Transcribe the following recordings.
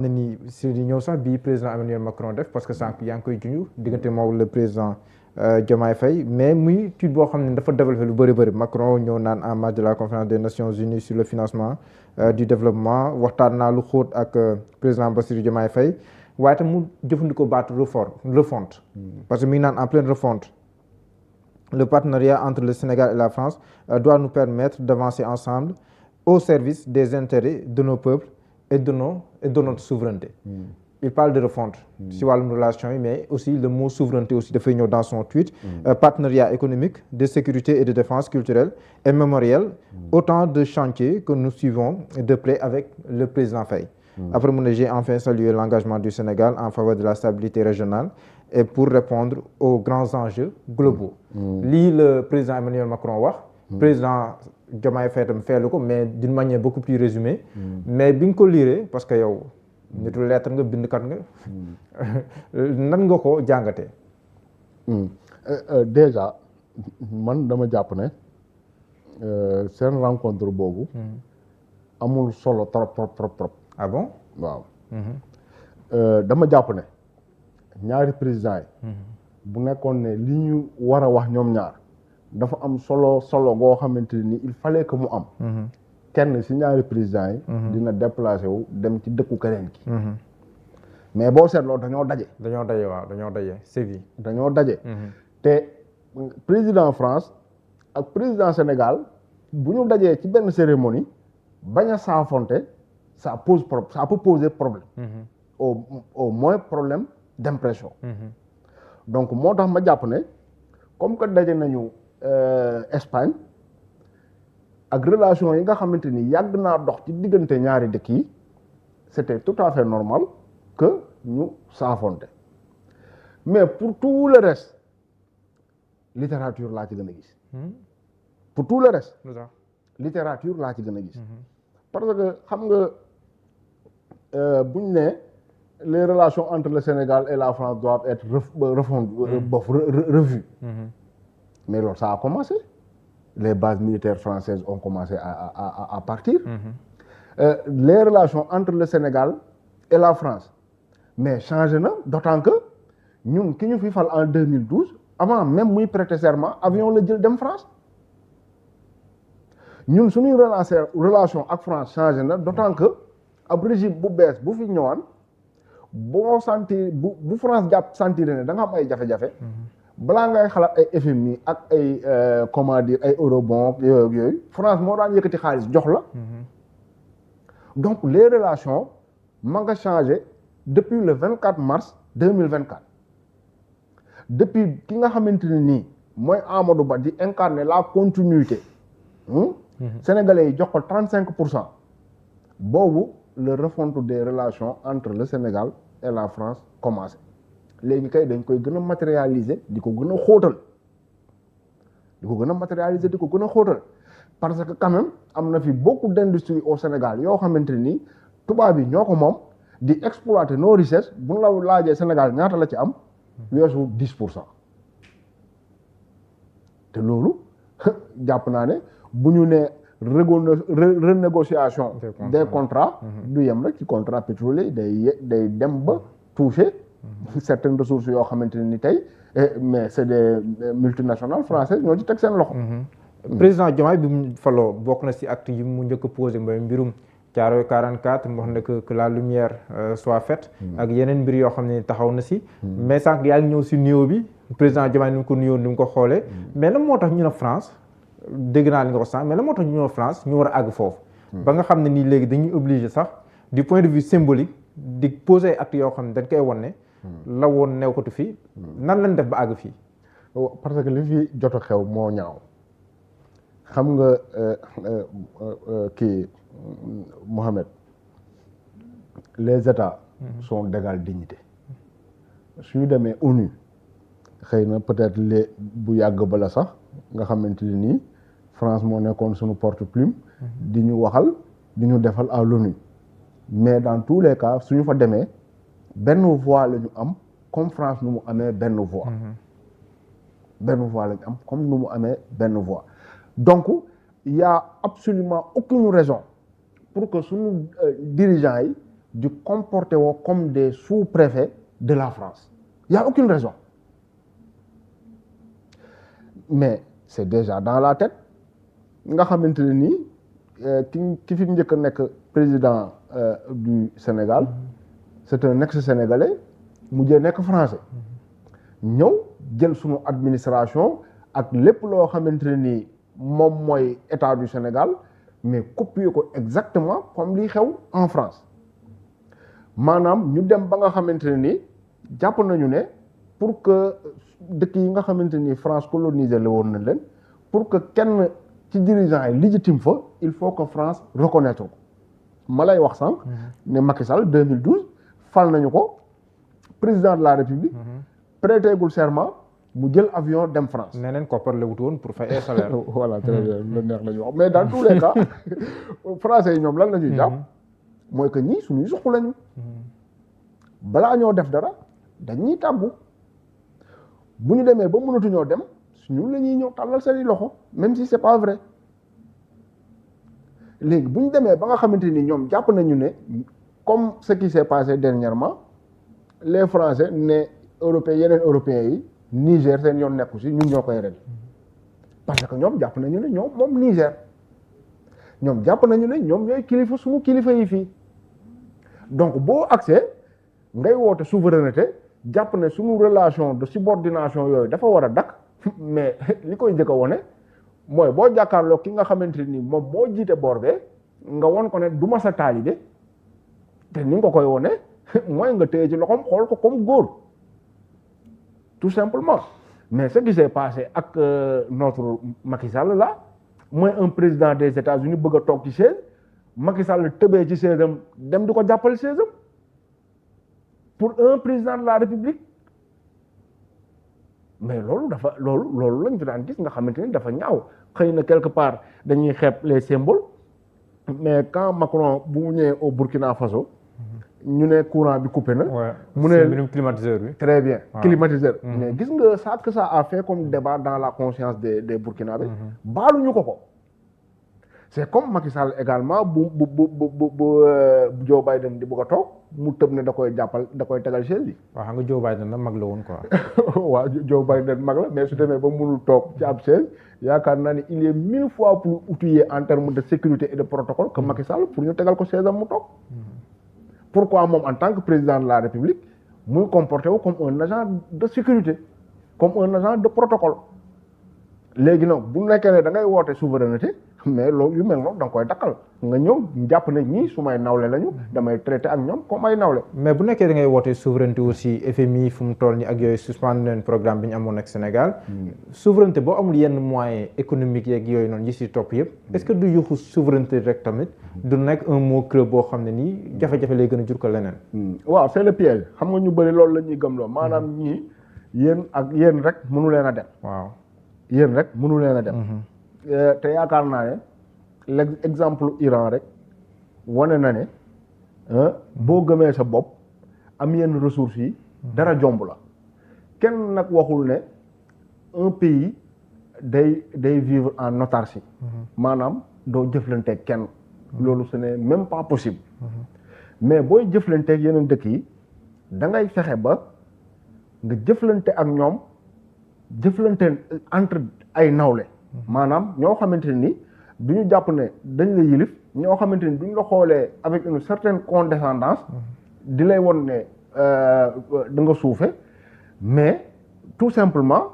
na ni si ñëw sax bii président Emmanuel Macron def parce que sànq yaa ngi koy junj diggante moom le président Diomaye Faye mais muy tuuti boo xam ne dafa développé lu bëri Macron ñëw naan en marge de la conférence des Nations Unies sur le financement du développement waxtaan naa lu xóot ak président Bassirou Diomaye Faye waaye tam mu jëfandikoo baatu refonte parce que mi ngi naan en pleine refonte le partenariat entre le Sénégal et la France doit nous permettre d'avancer ensemble au service des intérêts de nos peuples et de notre souveraineté. Il parle de refonte si wàllum relation yi mais aussi le mot souveraineté aussi dafay ñëw dans son tweet partenariat économique de sécurité et de défense culturelle et mémorielle autant de chantiers que nous suivons de près avec le président Faye. Après mu ne j'ai enfin salué l'engagement du Sénégal en faveur de la stabilité régionale et pour répondre aux grands enjeux globaux. Lii le président Emmanuel Macron wax président Diomaye Faye tam feelu ko mais d'une manière beaucoup plus résumée mais bi nga ko liiree parce que yow nitu lettre nga bindkat nga nan nga ko jàngatee. Déjà man dama jàpp ne seen rencontre boobu amul solo trop. Ah bon waaw dama jàpp ne ñaari président yi bu nekkoon ne li ñu war a wax ñoom ñaar dafa am solo goo xamante ni il fallait que mu am kenn ci ñaari président yi dina déplacé wu dem ci dëkku keneen ki mais boo seetloo dañoo daje Séville dañoo daje te président France ak président Sénégal bu ñu dajee ci benn cérémonie bañ a saafonte ça peut poser problème au moins problème d'impression donc moo tax ma jàpp ne comme que daje nañu Espagne ak relation yi nga xamante ni yàgg naa dox ci diggante ñaari dëkk yi c'était tout à fait normal que ñu saafonte mais pour tout le reste littérature laa ci gën a gis pour tout le reste littérature laa ci gën a gis parce que xam nga buñ ne les relations entre le Sénégal et la France doivent être revues mais loolu ça a commencé les bases militaires françaises ont commencé à partir les relations entre le Sénégal et la France mais changé na d'autant que ñun ki ñu fi fal en 2012 avant même muy prêter serment avion la jël dem France ñun suñuy relation ak France changé na d'autant que ab régime bu bees bu fi ñëwaan boo sentir bu France jàpp sentir ne da nga am ay jafe-jafe balaa ngay xalaat ay FMI ak ay comment dire ay eurobond yooyu France moo daan yëkkati xaalis jox la donc les relations ma nga changé depuis le 24 mars 2024 depuis ki nga xamante ne nii mooy Amadou Ba di incarner la continuité sénégalais yi jox ko 35% boobu le refonte des relations entre le Sénégal et la France commencé léegi kay dañ koy gën a matérialiser di ko gën a xóotal parce que quand même am na fi beaucoup d'industries au Sénégal yoo xamante ni tubaab yi ñoo ko moom di exploiter nos richesses bu ñu la laajee Sénégal ñaata la ci am weesu 10% te loolu jàpp naa ne bu ñu nee renégociation des contrats du yem rek ci contrat pétrolier day dem ba toucher certaines ressources yoo xamante ni tey mais c'est des multinationales françaises ñoo ci teg seen loxo. président Diomaye bi mu faloo bokk na ci acte yi mu njëkk a posé mooy mbirum Thiaroye 44 mu wax ne que la lumière soit faite ak yeneen mbir yoo xam ne taxaw na ci mais sànq yaa ngi ñëw ci nuyoo bi président Diomaye ni mu ko nuyoo ni mu ko xoolee mais lan moo tax ñu ne France dégg naa li nga ko sànq mais lan moo tax ñu ne France ñu war a àgg foofu ba nga xam ne nii léegi dañuy obligé sax du point de vue symbolique di poser acte yoo xam ne dañ koy won ne la woon nekkatu fii nan lañ def ba àgg fii parce que li fi jot a xew moo ñaaw xam nga kii Mohamed les États sont d'égale dignité suñu demee ONU xëy na peut-être les bu yàgg ba la sax nga xamante ne nii France moo nekkoon suñu porte-plume di ñu waxal di ñu defal à l'ONU mais dans tous les cas suñu fa demee benn voix la ñu am comme France nu mu amee benn voix la ñu am comme nu mu amee benn voix donc il y a absolument aucune raison pour que suñu dirigeants yi di comporter woo comme des sous-préfets de la France il y a aucune raison mais c'est déjà dans la tête nga xamante ne nii ki fi njëkk a nekk président du Sénégal c'est un ex-sénégalais mujjee nekk français ñëw jël sunu administration ak lépp loo xamante ne nii moom mooy état du Sénégal mais copier ko exactement comme li xew en France maanaam ñu dem ba nga xamante ne nii jàpp nañu ne pour que dëkk yi nga xamante ni France colonisé la woon na leen pour que kenn ci dirigeant yi légitime fa il faut que France reconnaître ko ma lay wax sànq ne Macky Sall 2012 fal nañu ko président de la République prêtégul serment mu jël avion dem France. nee nañ koppar la wut woon pour fay salaire. voilà très bien lu neex la ñu wax mais dans tous les cas français yi ñoom lan la ñuy jàpp mooy que ñii suñuy suq lañu balaa ñoo def dara dañuy tàggu bu ñu demee ba mënatuñoo dem ñun la ñuy ñëw tàllal seeni loxo même si c'est pas vrai léegi bu ñu demee ba nga xamante ni ñoom jàpp nañu ne comme ce qui s'est passé dernièrement les Français ne européens yeneen européens yi Niger seen yoon nekku si ñun ñoo koy ren parce que ñoom jàpp nañu ne ñoom moom Niger ñoom jàpp nañu ne ñoom ñooy kilifa suñu kilifa yi fii donc boo accès ngay woote souveraineté jàpp ne suñu relation de subordination yooyu dafa war a dakk mais li koy njëkk a wone mooy boo jàkkaarloo ki nga xamante ni moom moo jiite boor bee nga won ko ne du ma sa taalibe te ni nga ko koy wone mooy nga téye ci loxoom xool ko comme góor tout simplement mais ce qui s'est passé ak notre Macky Sall là mooy un président des États-Unis bëgg a toog ci chaise Macky Sall tëbee ci chaise am dem di ko jàppal chaise am pour un président de la République mais loolu lañ fi daan gis nga xamante ni dafa ñaaw xëy na quelque part dañuy xeeb les symboles mais quand Macron bu mu ñëwee au Burkina Faso ñu ne courant bi coupé na. mu ne mbirum climatiseur bi. très bien climatiseur. mais gis nga ça que ça a fait comme débat dans la conscience des Burkinabés. baaluñu ko. c'est comme Macky Sall également bu Joe Biden di bëgg a toog mu tëb ne da koy tegal chaise bi. waaw xam nga Joe Biden nag mag la woon quoi. waaw Joe Biden mag la mais su demee ba mënul toog ci ab chaise yaakaar naa ne il est 1000 fois plus outillé en termes de sécurité et de protocole que Macky Sall pour ñu tegal ko chaise am mu toog. Pourquoi moom en tant que président de la République muy comporté wu comme un agent de sécurité comme un agent de protocole léegi nag bu nekkee ne da ngay woote souveraineté mais loolu yu mel noonu da nga koy dakkal nga ñëw jàpp ne ñii su may nawle lañu damay traité ak ñoom comme ay nawle. mais bu nekkee da ngay woote souveraineté aussi FMI fu mu toll nii ak yooyu suspendre leen programme bi ñu amoon ak Sénégal souveraineté boo amul yenn moyens économiques yeeg yooyu noonu yi si topp yëpp est-ce que du yuxu souveraineté rek tamit du nekk un mot creux boo xam ne nii jafe-jafe lay gën a jur ko leneen. waaw c'est le piège xam nga ñu bëri loolu la ñuy gëmloo maanaam ñii yéen rek mënu leen a dem. waaw yéen rek mënu leen a dem. te yaakaar naa ne l'exemple Iran rek wane na ne boo gëmee sa bopp am yenn ressources yi dara jomb la kenn nag waxul ne un pays day vivre en autarcie maanaam doo jëflanteeg kenn loolu ce n'est même pas possible mais booy jëflanteeg yeneen dëkk yi da ngay fexe ba nga jëflante ak ñoom jëflante entre ay nawle maanaam ñoo xamante ni du ñu jàpp ne dañ la yilif ñoo xamante ni duñ la xoolee avec une certaine condescendance di lay won ne da nga suufe mais tout simplement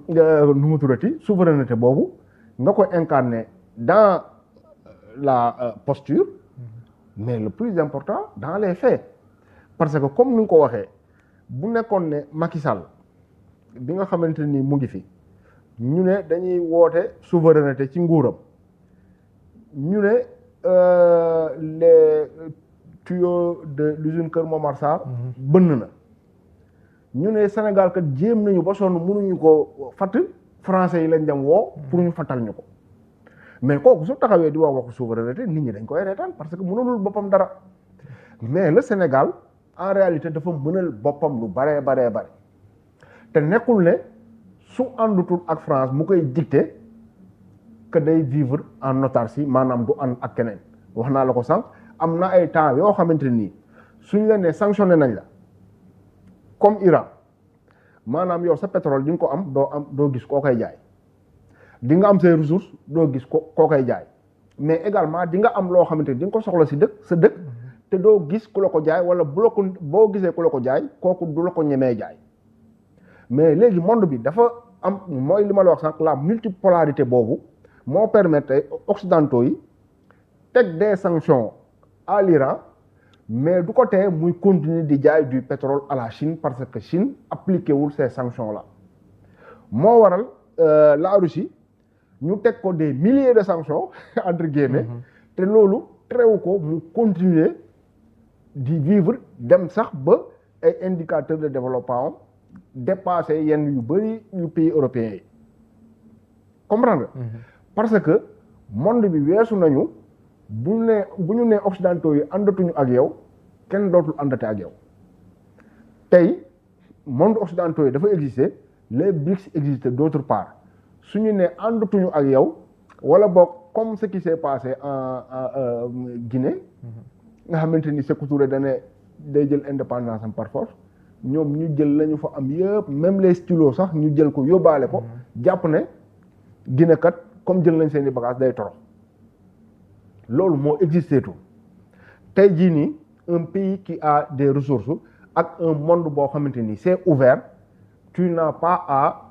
nu mu turati souveraineté boobu nga koy incarner dans la posture mais le plus important dans les faits parce que comme ni nga ko waxee bu nekkoon ne Macky Sall bi nga xamante ni mu ngi fi ñu ne dañuy woote souveraineté ci nguuram ñu ne les tuyaux de l'usine Kër Momar Sarr bënn na ñu ne Sénégal kat jéem nañu ba sonn mënuñu ko fatt français yi lañ dem woo pour ñu fattal ñu ko mais kooku su taxawee di wax waxu souveraineté nit ñi dañ koy reetaan parce que mënulul boppam dara mais le Sénégal en réalité dafa mënal boppam lu bare te nekkul ne su àndutul ak France mu koy dicter que day vivre en autarcie maanaam du ànd ak keneen wax naa la ko sànq am na ay temps yoo xamante nii suñ la ne sanctionné nañ la comme Iran maanaam yow sa pétrole di nga ko am doo gis koo koy jaay di nga am say ressources doo gis koo koy jaay mais également di nga am loo xamante ni di nga ko soxla si sa dëkk te doo gis ku la ko jaay wala boo gisee ku la ko jaay kooku du la ko ñemee jaay mais léegi monde bi dafa am mooy li ma la wax sànq la multipolarité boobu moo permettre occidentaux yi teg des sanctions à l'Iran mais du ko tee muy continuer di jaay du pétrole à la Chine parce que Chine appliqué wul ces sanctions là moo waral la Russie ñu teg ko des milliers de sanctions entre guillemets te loolu terewu ko mu continuer di vivre dem sax ba ay indicateurs de développement dépassé yenn yu bëri yu pays européens yi comprendre parce que monde bi weesu nañu bu ñu nee occidentaux yi àndatuñu ak yow kenn dootul àndate ak yow tey monde occidentaux yi dafa exister les BRICS existent d'autre part suñu ne àndatuñu ak yow wala boog comme ce qui s'est passé en Guinée nga xamante ni Sékou Touré day jël indépendance am par force ñoom ñu jël lañu fa am yëpp même les stylos sax ñu jël ko yóbbaale ko jàpp ne Guinée kat comme jël nañ seen i bagages day torox loolu moo existé tout tey jii nii un pays qui a des ressources ak un monde boo xamante ni c'est ouvert tu n'as pas à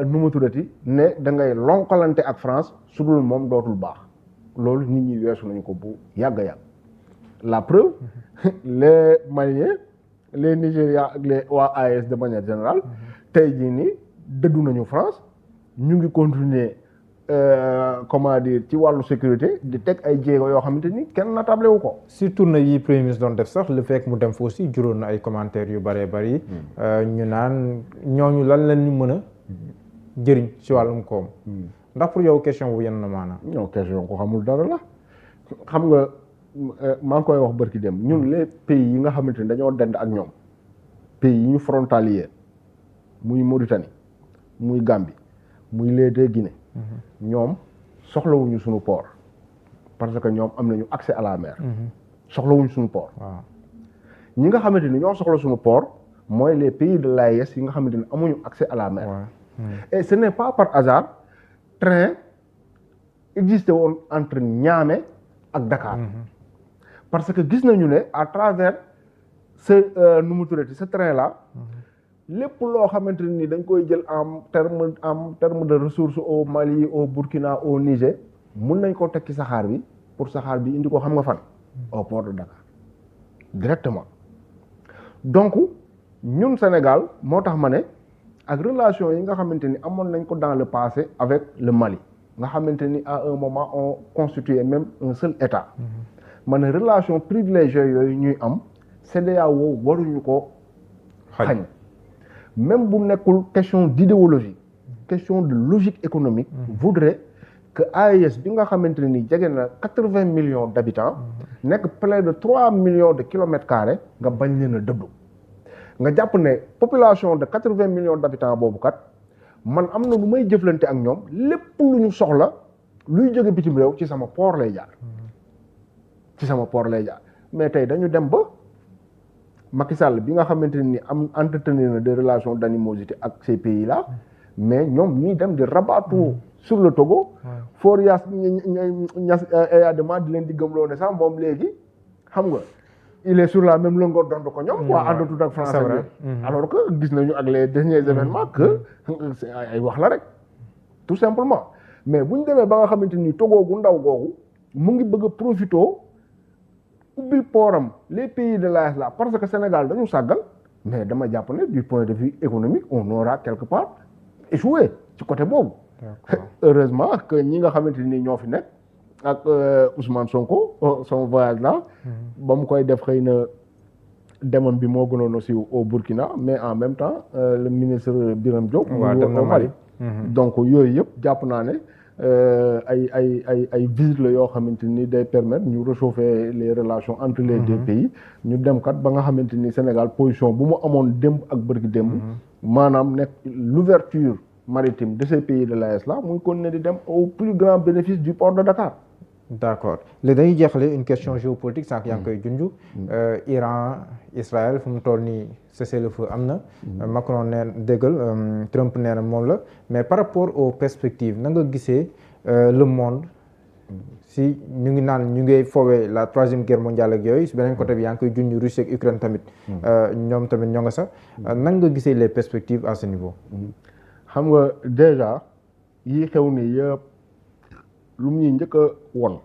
nu mu tuddati ne da ngay lonkalante ak France su dul moom dootul baax loolu nit ñi weesu nañu ko bu yàgg a yàgg la preuve les Maliens les Nigérians ak les waa AES de manière générale tey jii nii dëddu nañu France ñu ngi continuer comment dire ci wàllu sécurité di teg ay jéego yoo xamante ni kenn natable wu ko. si tournée yi premier ministre doon def sax le fait que mu dem fa aussi juróon na ay commentaires yu bëree bëri. ñu naan ñooñu lan la ñu mën a jëriñ si wàllum koom. ndax pour yow question bu yenn na maanaam. non question ko xamul dara la xam nga maa ngi koy wax barki dem ñun les pays yi nga xamante ni dañoo dend ak ñoom pays yi ñu frontalier muy Mauritanie muy Gambie muy les deux Guinée. ñoom soxlawuñu suñu port parce que ñoom am nañu accès à la mer. soxlawuñu suñu port. waaw ñi nga xamante ni ñoo soxla suñu port mooy les pays de l'AES yi nga xamante ni amuñu accès à la mer. Et ce n'est pas par hasard train existé woon entre Niamey ak Dakar. parce que gis nañu ne à travers ce nu mu tuddati ce train là. lépp loo xamante ni dañ koy jël en terme de ressources au Mali au Burkina au Niger mun nañ ko teg ci saxaar bi pour saxaar bi indi ko xam nga fan au port de Dakar directement donc ñun Sénégal moo tax ma ne ak relation yi nga xamante ni amoon nañ ko dans le passé avec le Mali nga xamante ni à un moment on constituait même un seul état ma ne relation privilégiée yooyu ñuy am CEDEAO waruñu ko xañ même bu nekkul question d'idéologie question de logique économique voudrait que AES bi nga xamante ne ni jege na 80 millions d'habitants nekk près de 3 millions de kilomètres carrés nga bañ leen a dëddu nga jàpp ne population de 80 millions d'habitants boobu kat man am na lu may jëflante ak ñoom lépp lu ñu soxla luy jóge bitim réew ci sama port lay jaar mais tey dañu dem ba Macky Sall bi nga xamante ni am entretenir na des relations d'animosité ak ces pays là mais ñoom ñuy dem di rabattre sur le Togo. Faure Niass Eyadema di leen di gëmloo ne sax moom léegi xam nga il est sur la même longueur d'onde ko ñoom. waaw àndatul ak France alors que gis nañu ak les derniers événements que ay wax la rek tout simplement mais bu ñu demee ba nga xamante ni Togo gu ndaw googu mu ngi bëgg a profitoo ubbil pooram les pays de l'AES là parce que Sénégal dañu sàggal mais dama jàpp ne du point de vue économique on aura quelque part échoué ci côté boobu. heureusement que ñi nga xamante ni ñoo fi nekk ak Ousmane Sonko son voyage là. ba mu koy def xëy na demam bi moo gënoon aussi au Burkina mais en même temps le ministre Birame Diop. waaw dem na Mali donc yooyu yëpp jàpp naa ne. ay visites la yoo xamante ni day permettre ñu réchauffer les relations entre les deux pays ñu dem kat ba nga xamante ni Sénégal position bu mu amoon démb ak bërki démb maanaam nekk l'ouverture maritime de ces pays de l'AES là muy continuer di dem au plus grand bénéfice du port de Dakar d'accord léegi dañuy jeexale une question géopolitique sànq yaa ngi koy junj. Iran Israël fu mu toll nii cessez-le-feu am na. Macron neen déggal Trump nee na moom la mais par rapport aux perspectives na nga gisee le monde si ñu ngi naan ñu ngi foowee la troisième guerre mondiale ak yooyu si beneen côté bi yaa ngi koy junj Russie ak Ukraine tamit. ñoom tamit ñoo nga sax. nan nga gisee les perspectives à ce niveau. xam nga déjà yii xew nii yëpp lu mu ñuy njëkk a won